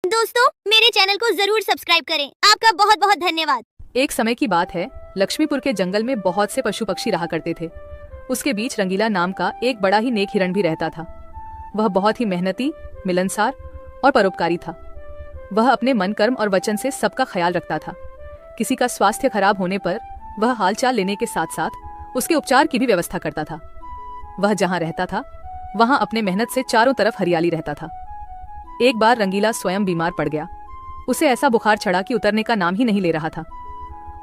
दोस्तों मेरे चैनल को जरूर सब्सक्राइब करें। आपका बहुत बहुत धन्यवाद। एक समय की बात है, लक्ष्मीपुर के जंगल में बहुत से पशु पक्षी रहा करते थे। उसके बीच रंगीला नाम का एक बड़ा ही नेक हिरण भी रहता था। वह बहुत ही मेहनती, मिलनसार और परोपकारी था। वह अपने मन, कर्म और वचन से सबका ख्याल रखता था। किसी का स्वास्थ्य खराब होने पर वह हालचाल लेने के साथ साथ उसके उपचार की भी व्यवस्था करता था। वह जहाँ रहता था वहाँ अपने मेहनत से चारों तरफ हरियाली रहता था। एक बार रंगीला स्वयं बीमार पड़ गया। उसे ऐसा बुखार चढ़ा कि उतरने का नाम ही नहीं ले रहा था।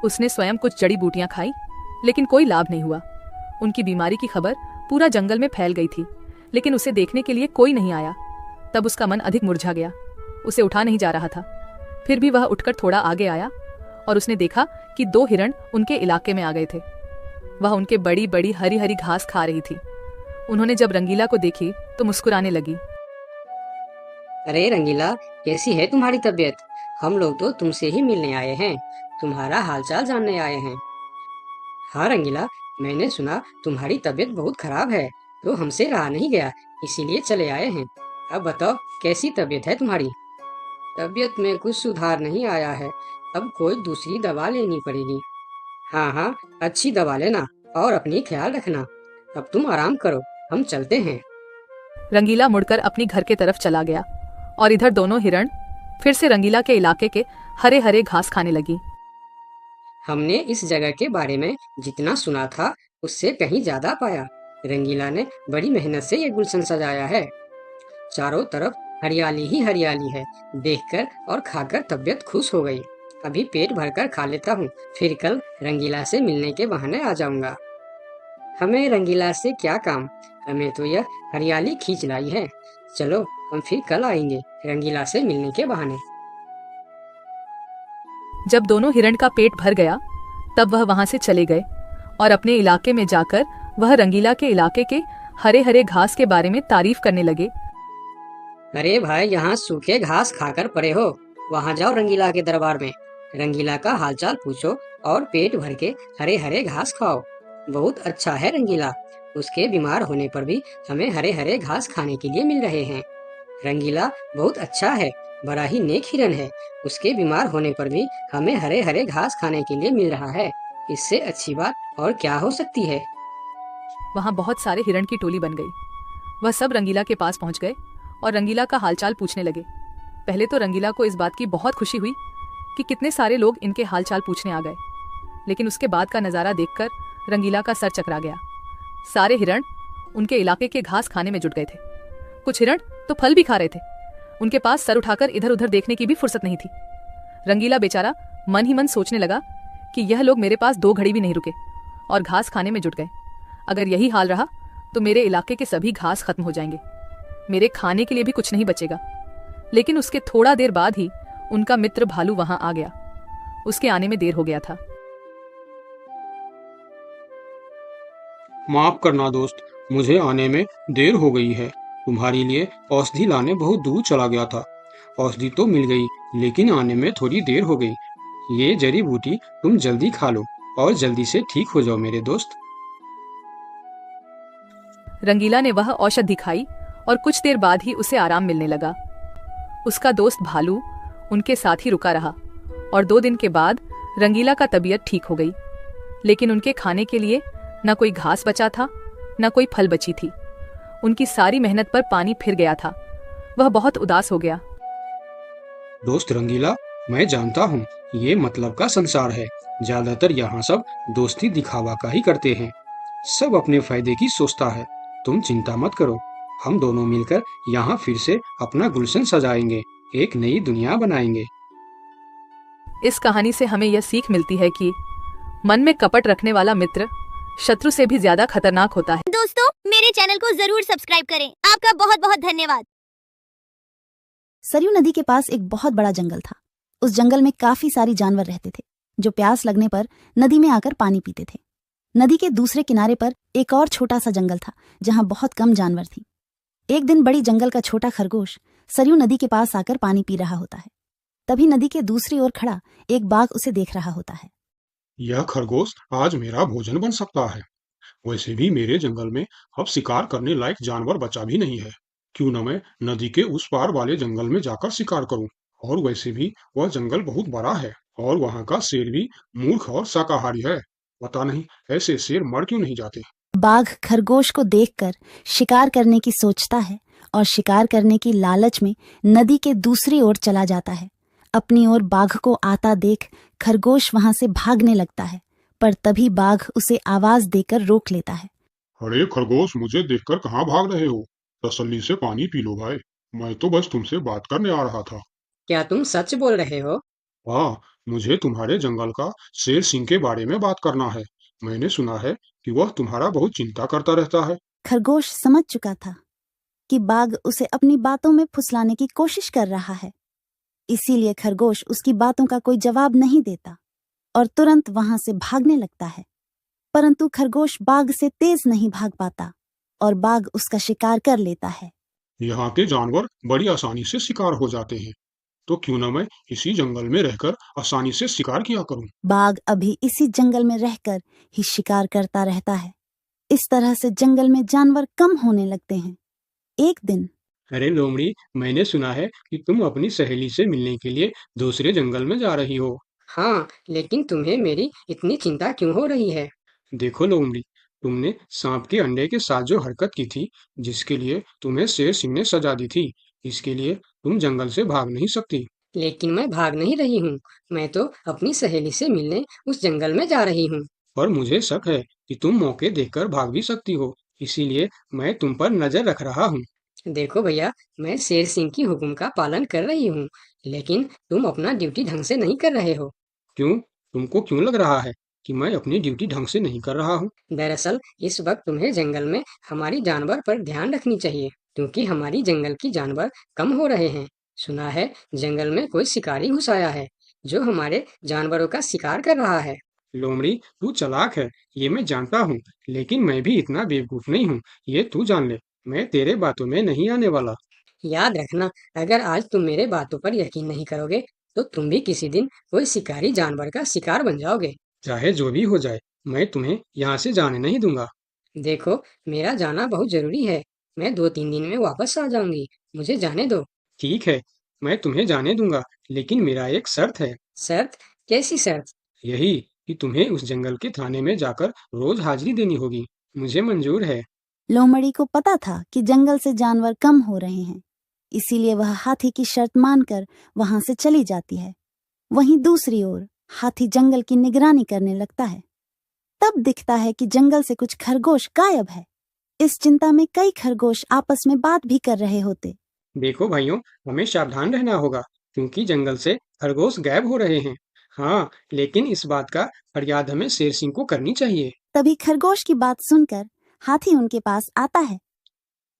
उसने स्वयं कुछ जड़ी बूटियां खाई, लेकिन कोई लाभ नहीं हुआ। उनकी बीमारी की खबर पूरा जंगल में फैल गई थी, लेकिन उसे देखने के लिए कोई नहीं आया। तब उसका मन अधिक मुरझा गया। उसे उठा नहीं जा रहा था। फिर भी वह उठकर थोड़ा आगे आया और उसने देखा कि दो हिरण उनके इलाके में आ गए थे। वह उनके बड़ी बड़ी हरी हरी घास खा रही थी। उन्होंने जब रंगीला को देखी तो मुस्कुराने लगी। अरे रंगीला, कैसी है तुम्हारी तबीयत? हम लोग तो तुमसे ही मिलने आए हैं, तुम्हारा हालचाल जानने आए हैं। हाँ रंगीला, मैंने सुना तुम्हारी तबीयत बहुत खराब है, तो हमसे रहा नहीं गया, इसीलिए चले आए हैं। अब बताओ, कैसी तबीयत है तुम्हारी? तबीयत में कुछ सुधार नहीं आया है, अब कोई दूसरी दवा लेनी पड़ेगी। हाँ हाँ, अच्छी दवा लेना और अपनी ख्याल रखना। अब तुम आराम करो, हम चलते हैं। रंगीला मुड़कर अपनी घर के तरफ चला गया और इधर दोनों हिरण फिर से रंगीला के इलाके के हरे हरे घास खाने लगी। हमने इस जगह के बारे में जितना सुना था उससे कहीं ज्यादा पाया। रंगीला ने बड़ी मेहनत से ये गुलशन सजाया है। चारों तरफ हरियाली ही हरियाली है। देखकर और खाकर तबीयत खुश हो गई। अभी पेट भरकर खा लेता हूँ, फिर कल रंगीला से मिलने के बहाने आ जाऊंगा। हमें रंगीला से क्या काम, हमें तो यह हरियाली खींच लाई है। चलो, हम फिर कल आएंगे रंगीला से मिलने के बहाने। जब दोनों हिरण का पेट भर गया तब वह वहां से चले गए और अपने इलाके में जाकर वह रंगीला के इलाके के हरे हरे घास के बारे में तारीफ करने लगे। अरे भाई, यहाँ सूखे घास खाकर पड़े हो, वहाँ जाओ रंगीला के दरबार में। रंगीला का हालचाल पूछो और पेट भर के हरे हरे घास खाओ। बहुत अच्छा है रंगीला, उसके बीमार होने पर भी हमें हरे हरे घास खाने के लिए मिल रहे हैं। रंगीला बहुत अच्छा है, बड़ा ही नेक हिरन है। उसके बीमार होने पर भी हमें हरे हरे घास खाने के लिए मिल रहा है। इससे अच्छी बात और क्या हो सकती है। वहां बहुत सारे हिरण की टोली बन गई। वह सब रंगीला के पास पहुंच गए और रंगीला का हालचाल पूछने लगे। पहले तो रंगीला को इस बात की बहुत खुशी हुई कि कितने सारे लोग इनके हालचाल पूछने आ गए, लेकिन उसके बाद का नजारा देखकर रंगीला का सर चकरा गया। सारे हिरण उनके इलाके के घास खाने में जुट गए थे। कुछ हिरण तो फल भी खा रहे थे। उनके पास सर उठाकर इधर उधर देखने की भी फुर्सत नहीं थी। रंगीला बेचारा मन ही मन सोचने लगा कि यह लोग मेरे पास 2 घड़ी भी नहीं रुके और घास खाने में जुट गए। अगर यही हाल रहा तो मेरे इलाके के सभी घास खत्म हो जाएंगे, मेरे खाने के लिए भी कुछ नहीं बचेगा। लेकिन उसके थोड़ा देर बाद ही उनका मित्र भालू वहां आ गया। उसके आने में देर हो गया था। माफ करना दोस्त, मुझे आने में देर हो गई है। तुम्हारे लिए औषधि लाने बहुत दूर चला गया था। औषधि तो मिल गई, लेकिन आने में थोड़ी देर हो गई। ये जड़ी बूटी तुम जल्दी खा लो और जल्दी से ठीक हो जाओ मेरे दोस्त। रंगीला ने वह औषधि खाई और कुछ देर बाद ही उसे आराम मिलने लगा। उसका दोस्त भालू उनके साथ ही रुका रहा और 2 दिन के बाद रंगीला का तबीयत ठीक हो गई। लेकिन उनके खाने के लिए न कोई घास बचा था, न कोई फल बची थी। उनकी सारी मेहनत पर पानी फिर गया था। वह बहुत उदास हो गया। दोस्त रंगीला, मैं जानता हूँ ये मतलब का संसार है। ज्यादातर यहाँ सब दोस्ती दिखावा का ही करते हैं। सब अपने फायदे की सोचता है। तुम चिंता मत करो, हम दोनों मिलकर यहाँ फिर से अपना गुलशन सजाएंगे, एक नई दुनिया बनाएंगे। इस कहानी से हमें यह सीख मिलती है कि मन में कपट रखने वाला मित्र शत्रु से भी ज्यादा खतरनाक होता है। दोस्तों मेरे चैनल को जरूर सब्सक्राइब करें। आपका बहुत बहुत धन्यवाद। सरयू नदी के पास एक बहुत बड़ा जंगल था। उस जंगल में काफी सारी जानवर रहते थे जो प्यास लगने पर नदी में आकर पानी पीते थे। नदी के दूसरे किनारे पर एक और छोटा सा जंगल था जहां बहुत कम जानवर थी। एक दिन बड़ी जंगल का छोटा खरगोश सरयू नदी के पास आकर पानी पी रहा होता है। तभी नदी के दूसरी ओर खड़ा एक बाघ उसे देख रहा होता है। यह खरगोश आज मेरा भोजन बन सकता है। वैसे भी मेरे जंगल में अब शिकार करने लायक जानवर बचा भी नहीं है। क्यों न मैं नदी के उस पार वाले जंगल में जाकर शिकार करूं और वैसे भी वह जंगल बहुत बड़ा है और वहाँ का शेर भी मूर्ख और शाकाहारी है। पता नहीं ऐसे शेर मर क्यों नहीं जाते। बाघ खरगोश को देखकर शिकार करने की सोचता है और शिकार करने की लालच में नदी के दूसरी ओर चला जाता है। अपनी ओर बाघ को आता देख खरगोश वहां से भागने लगता है, पर तभी बाघ उसे आवाज देकर रोक लेता है। अरे खरगोश, मुझे देखकर कहाँ भाग रहे हो? तसल्ली से पानी पी लो भाई। मैं तो बस तुमसे बात करने आ रहा था। क्या तुम सच बोल रहे हो? हाँ, मुझे तुम्हारे जंगल का शेर सिंह के बारे में बात करना है। मैंने सुना है कि वह तुम्हारा बहुत चिंता करता रहता है। खरगोश समझ चुका था कि बाघ उसे अपनी बातों में फुसलाने की कोशिश कर रहा है, इसीलिए खरगोश उसकी बातों का कोई जवाब नहीं देता और तुरंत वहां से भागने लगता है। परंतु खरगोश बाघ से तेज नहीं भाग पाता और बाघ उसका शिकार कर लेता है। यहाँ के जानवर बड़ी आसानी से शिकार हो जाते हैं, तो क्यों न मैं इसी जंगल में रहकर आसानी से शिकार किया करूं। बाघ अभी इसी जंगल में रहकर ही शिकार करता रहता है। इस तरह से जंगल में जानवर कम होने लगते हैं। एक दिन अरे लोमड़ी, मैंने सुना है कि तुम अपनी सहेली से मिलने के लिए दूसरे जंगल में जा रही हो। हाँ, लेकिन तुम्हें मेरी इतनी चिंता क्यों हो रही है? देखो लोमड़ी, तुमने सांप के अंडे के साथ जो हरकत की थी, जिसके लिए तुम्हें शेर सिंह ने सजा दी थी, इसके लिए तुम जंगल से भाग नहीं सकती। लेकिन मैं भाग नहीं रही हूँ। मैं तो अपनी सहेली से मिलने उस जंगल में जा रही हूँ। पर मुझे शक है कि तुम मौके देखकर भाग भी सकती हो, इसीलिए मैं तुम पर नजर रख रहा हूँ। देखो भैया, मैं शेर सिंह की हुक्म का पालन कर रही हूँ, लेकिन तुम अपना ड्यूटी ढंग से नहीं कर रहे हो। क्यों? तुमको क्यों लग रहा है कि मैं अपनी ड्यूटी ढंग से नहीं कर रहा हूँ? दरअसल इस वक्त तुम्हें जंगल में हमारी जानवर पर ध्यान रखनी चाहिए, क्योंकि हमारी जंगल की जानवर कम हो रहे हैं। सुना है जंगल में कोई शिकारी घुस आया है, जो हमारे जानवरों का शिकार कर रहा है। लोमड़ी, तू चालाक है, ये मैं जानता हूँ, लेकिन मैं भी इतना बेवकूफ नहीं हूँ, ये तू जान ले। मैं तेरे बातों में नहीं आने वाला। याद रखना, अगर आज तुम मेरे बातों पर यकीन नहीं करोगे, तो तुम भी किसी दिन कोई शिकारी जानवर का शिकार बन जाओगे। चाहे जो भी हो जाए, मैं तुम्हें यहाँ से जाने नहीं दूंगा। देखो, मेरा जाना बहुत जरूरी है। मैं 2-3 दिन में वापस आ जाऊंगी। मुझे जाने दो। ठीक है, मैं तुम्हें जाने दूंगा, लेकिन मेरा एक शर्त है। शर्त? कैसी शर्त? यही कि तुम्हें उस जंगल के थाने में जाकर रोज हाजिरी देनी होगी। मुझे मंजूर है। लोमड़ी को पता था कि जंगल से जानवर कम हो रहे हैं, इसीलिए वह हाथी की शर्त मानकर वहां से चली जाती है। वहीं दूसरी ओर हाथी जंगल की निगरानी करने लगता है। तब दिखता है कि जंगल से कुछ खरगोश गायब है। इस चिंता में कई खरगोश आपस में बात भी कर रहे होते। देखो भाइयों, हमें सावधान रहना होगा, क्योंकि जंगल से खरगोश गायब हो रहे हैं। हाँ, लेकिन इस बात का फरियाद हमें शेर सिंह को करनी चाहिए। तभी खरगोश की बात सुनकर हाथी उनके पास आता है।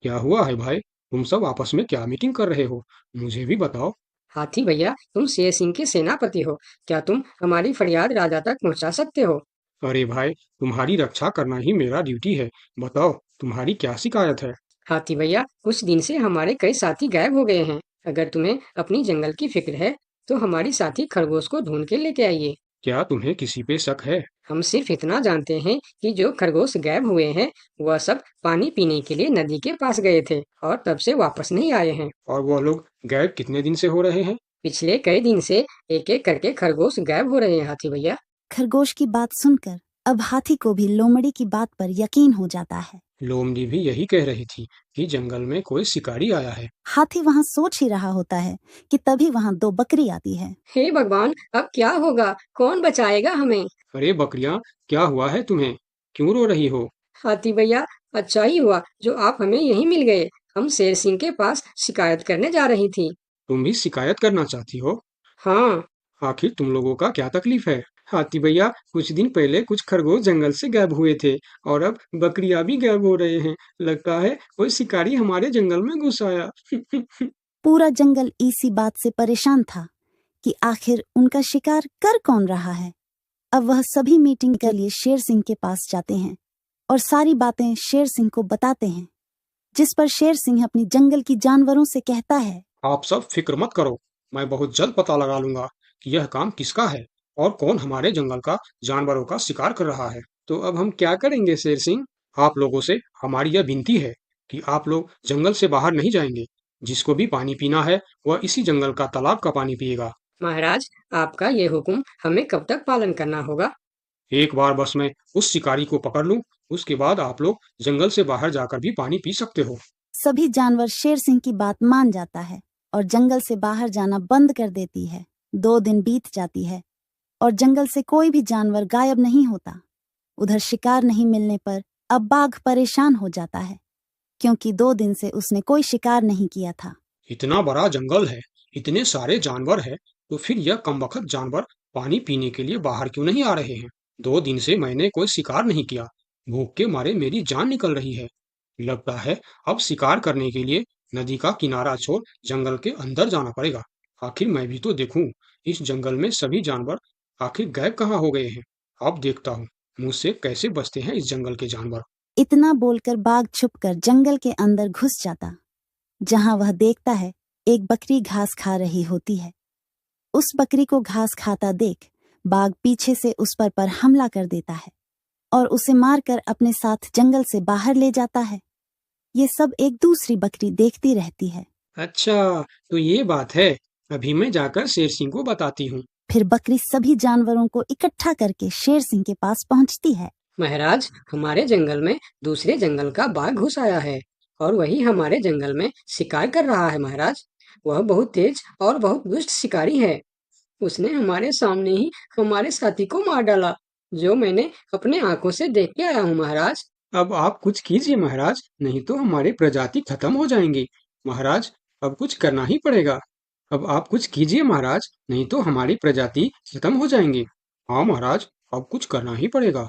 क्या हुआ है भाई? तुम सब आपस में क्या मीटिंग कर रहे हो? मुझे भी बताओ। हाथी भैया, तुम शेर सिंह के सेनापति हो। क्या तुम हमारी फरियाद राजा तक पहुंचा सकते हो? अरे भाई, तुम्हारी रक्षा करना ही मेरा ड्यूटी है। बताओ, तुम्हारी क्या शिकायत है? हाथी भैया, कुछ दिन से हमारे कई साथी गायब हो गए हैं। अगर तुम्हें अपनी जंगल की फिक्र है, तो हमारी साथी खरगोश को ढूंढ के लेके आइए। क्या तुम्हें किसी पे शक है? हम सिर्फ इतना जानते हैं कि जो खरगोश गायब हुए हैं, वह सब पानी पीने के लिए नदी के पास गए थे और तब से वापस नहीं आए हैं। और वह लोग गायब कितने दिन से हो रहे हैं? पिछले कई दिन से एक एक करके खरगोश गायब हो रहे हैं हाथी भैया। खरगोश की बात सुनकर अब हाथी को भी लोमड़ी की बात पर यकीन हो जाता है। लोमड़ी भी यही कह रही थी कि जंगल में कोई शिकारी आया है। हाथी वहां सोच ही रहा होता है कि तभी वहां 2 बकरी आती है। हे भगवान, अब क्या होगा? कौन बचाएगा हमें? अरे बकरियां, क्या हुआ है तुम्हें? क्यों रो रही हो? हाथी भैया, अच्छा ही हुआ जो आप हमें यहीं मिल गए। हम शेर सिंह के पास शिकायत करने जा रही थी। तुम भी शिकायत करना चाहती हो? हाँ। आखिर तुम लोगों का क्या तकलीफ है? हाथी भैया, कुछ दिन पहले कुछ खरगोश जंगल से गायब हुए थे और अब बकरियां भी गायब हो रहे हैं। लगता है कोई शिकारी हमारे जंगल में घुस आया। पूरा जंगल इसी बात से परेशान था कि आखिर उनका शिकार कर कौन रहा है। अब वह सभी मीटिंग के लिए शेर सिंह के पास जाते हैं और सारी बातें शेर सिंह को बताते हैं, जिस पर शेर सिंह अपनी जंगल की जानवरों से कहता है। आप सब फिक्र मत करो, मैं बहुत जल्द पता लगा लूंगा कि यह काम किसका है और कौन हमारे जंगल का जानवरों का शिकार कर रहा है। तो अब हम क्या करेंगे शेर सिंह? आप लोगों से हमारी यह विनती है कि आप लोग जंगल से बाहर नहीं जाएंगे जिसको भी पानी पीना है वह इसी जंगल का तालाब का पानी पिएगा। महाराज, आपका ये हुक्म हमें कब तक पालन करना होगा? एक बार बस मैं उस शिकारी को पकड़ लूं, उसके बाद आप लोग जंगल से बाहर जाकर भी पानी पी सकते हो। सभी जानवर शेर सिंह की बात मान जाता है और जंगल से बाहर जाना बंद कर देती है। 2 दिन बीत जाती है और जंगल से कोई भी जानवर गायब नहीं होता। उधर शिकार नहीं मिलने पर अब बाघ परेशान हो जाता है, क्योंकि 2 दिन से उसने कोई शिकार नहीं किया था। इतना बड़ा जंगल है, इतने सारे जानवर है, तो फिर यह कमबख्त जानवर पानी पीने के लिए बाहर क्यों नहीं आ रहे हैं? 2 दिन से मैंने कोई शिकार नहीं किया, भूख के मारे मेरी जान निकल रही है। लगता है अब शिकार करने के लिए नदी का किनारा छोड़ जंगल के अंदर जाना पड़ेगा। आखिर मैं भी तो देखूं, इस जंगल में सभी जानवर आखिर गायब कहाँ हो गए हैं। अब देखता हूँ मुझसे कैसे बचते हैं इस जंगल के जानवर। इतना बोलकर बाघ छुपकर जंगल के अंदर घुस जाता, जहां वह देखता है एक बकरी घास खा रही होती है। उस बकरी को घास खाता देख बाघ पीछे से उस पर हमला कर देता है और उसे मारकर अपने साथ जंगल से बाहर ले जाता है। ये सब एक दूसरी बकरी देखती रहती है। अच्छा, तो ये बात है। अभी मैं जाकर शेर सिंह को बताती हूँ। फिर बकरी सभी जानवरों को इकट्ठा करके शेर सिंह के पास पहुंचती है। महाराज, हमारे जंगल में दूसरे जंगल का बाघ घुस आया है और वही हमारे जंगल में शिकार कर रहा है। महाराज, वह बहुत तेज और बहुत दुष्ट शिकारी है। उसने हमारे सामने ही हमारे साथी को मार डाला, जो मैंने अपने आंखों से देख के आया हूँ। महाराज, अब आप कुछ कीजिए महाराज, नहीं तो हमारी प्रजाति खत्म हो जाएंगी। महाराज, अब कुछ करना ही पड़ेगा। अब आप कुछ कीजिए महाराज, नहीं तो हमारी प्रजाति खत्म हो जाएंगी। हाँ महाराज, अब कुछ करना ही पड़ेगा।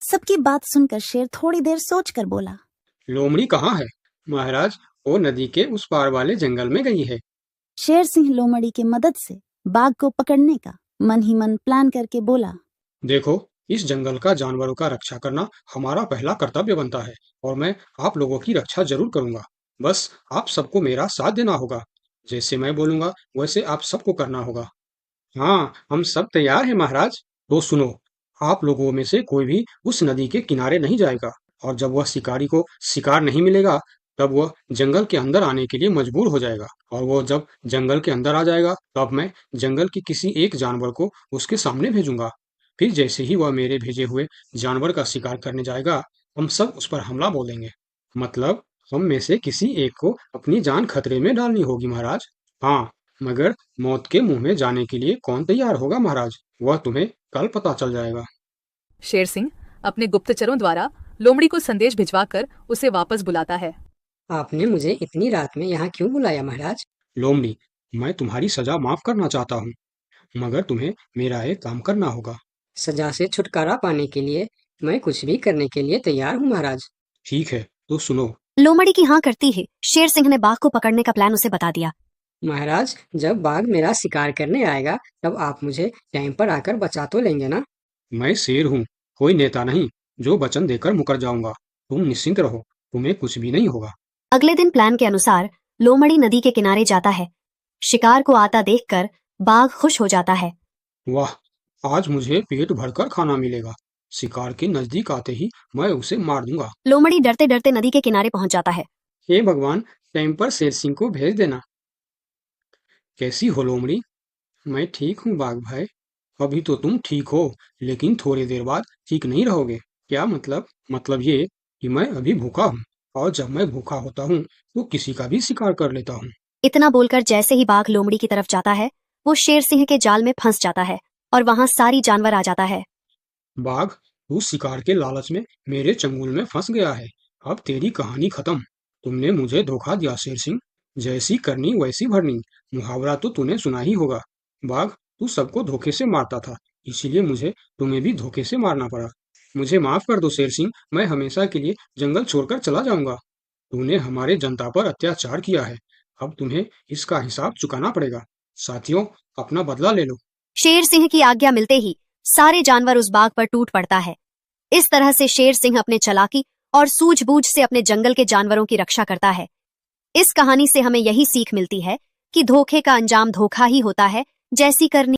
सबकी बात सुनकर शेर थोड़ी देर सोचकर बोला, लोमड़ी कहाँ है? महाराज, वो नदी के उस पार वाले जंगल में गई है। शेर सिंह लोमड़ी की मदद से बाघ को पकड़ने का मन ही मन प्लान करके बोला, देखो, इस जंगल का जानवरों का रक्षा करना हमारा पहला कर्तव्य बनता है और मैं आप लोगों की रक्षा जरूर करूंगा। बस आप सबको मेरा साथ देना होगा। जैसे मैं बोलूंगा वैसे आप सबको करना होगा। हाँ, हम सब तैयार हैं महाराज। तो सुनो, आप लोगों में से कोई भी उस नदी के किनारे नहीं जाएगा और जब वह शिकारी को शिकार नहीं मिलेगा तब वह जंगल के अंदर आने के लिए मजबूर हो जाएगा और वो जब जंगल के अंदर आ जाएगा तब मैं जंगल के किसी एक जानवर को उसके सामने भेजूंगा। फिर जैसे ही वह मेरे भेजे हुए जानवर का शिकार करने जाएगा, हम सब उस पर हमला बोलेंगे। मतलब हम में से किसी एक को अपनी जान खतरे में डालनी होगी महाराज। हाँ, मगर मौत के मुंह में जाने के लिए कौन तैयार होगा महाराज, वह तुम्हें कल पता चल जाएगा। शेर सिंह अपने गुप्तचरों द्वारा लोमड़ी को संदेश भिजवाकर उसे वापस बुलाता है। आपने मुझे इतनी रात में यहाँ क्यों बुलाया महाराज? लोमड़ी, मैं तुम्हारी सजा माफ करना चाहता हूँ, मगर तुम्हें मेरा एक काम करना होगा। सजा से छुटकारा पाने के लिए मैं कुछ भी करने के लिए तैयार हूँ महाराज। ठीक है, तो सुनो। लोमड़ी की हाँ करती ही शेर सिंह ने बाघ को पकड़ने का प्लान उसे बता दिया। महाराज, जब बाघ मेरा शिकार करने आएगा तब आप मुझे टाइम पर आकर बचा तो लेंगे ना? मैं शेर हूँ, कोई नेता नहीं जो वचन देकर मुकर जाऊंगा। तुम निश्चिंत रहो, तुम्हें कुछ भी नहीं होगा। अगले दिन प्लान के अनुसार लोमड़ी नदी के किनारे जाता है। शिकार को आता देखकर बाघ खुश हो जाता है। वाह, आज मुझे पेट भरकर खाना मिलेगा। शिकार के नजदीक आते ही मैं उसे मार दूंगा। लोमड़ी डरते डरते नदी के किनारे पहुंच जाता है। हे भगवान, टाइम पर शेर सिंह को भेज देना। कैसी हो लोमड़ी? मैं ठीक हूँ बाघ भाई। अभी तो तुम ठीक हो, लेकिन थोड़ी देर बाद ठीक नहीं रहोगे। क्या मतलब? मतलब ये कि मैं अभी भूखा हूँ और जब मैं भूखा होता हूँ तो किसी का भी शिकार कर लेता हूँ। इतना बोलकर जैसे ही बाघ लोमड़ी की तरफ जाता है, वो शेर सिंह के जाल में फंस जाता है और वहां सारी जानवर आ जाता है। बाघ, तू शिकार के लालच में मेरे चंगुल में फंस गया है। अब तेरी कहानी खत्म। तुमने मुझे धोखा दिया शेर सिंह। जैसी करनी वैसी भरनी, मुहावरा तो तूने सुना ही होगा। बाघ, तू सबको धोखे से मारता था, इसीलिए मुझे तुम्हें भी धोखे से मारना पड़ा। मुझे माफ कर दो शेर सिंह, मैं हमेशा के लिए जंगल छोड़कर चला जाऊंगा। तूने हमारे जनता पर अत्याचार किया है, अब तुम्हें इसका हिसाब चुकाना पड़ेगा। साथियों, अपना बदला ले लो। शेर सिंह की आज्ञा मिलते ही सारे जानवर उस बाघ पर टूट पड़ता है। इस तरह से शेर सिंह अपने चालाकी और सूझबूझ से अपने जंगल के जानवरों की रक्षा करता है। इस कहानी से हमें यही सीख मिलती है कि धोखे का अंजाम धोखा ही होता है, जैसी करनी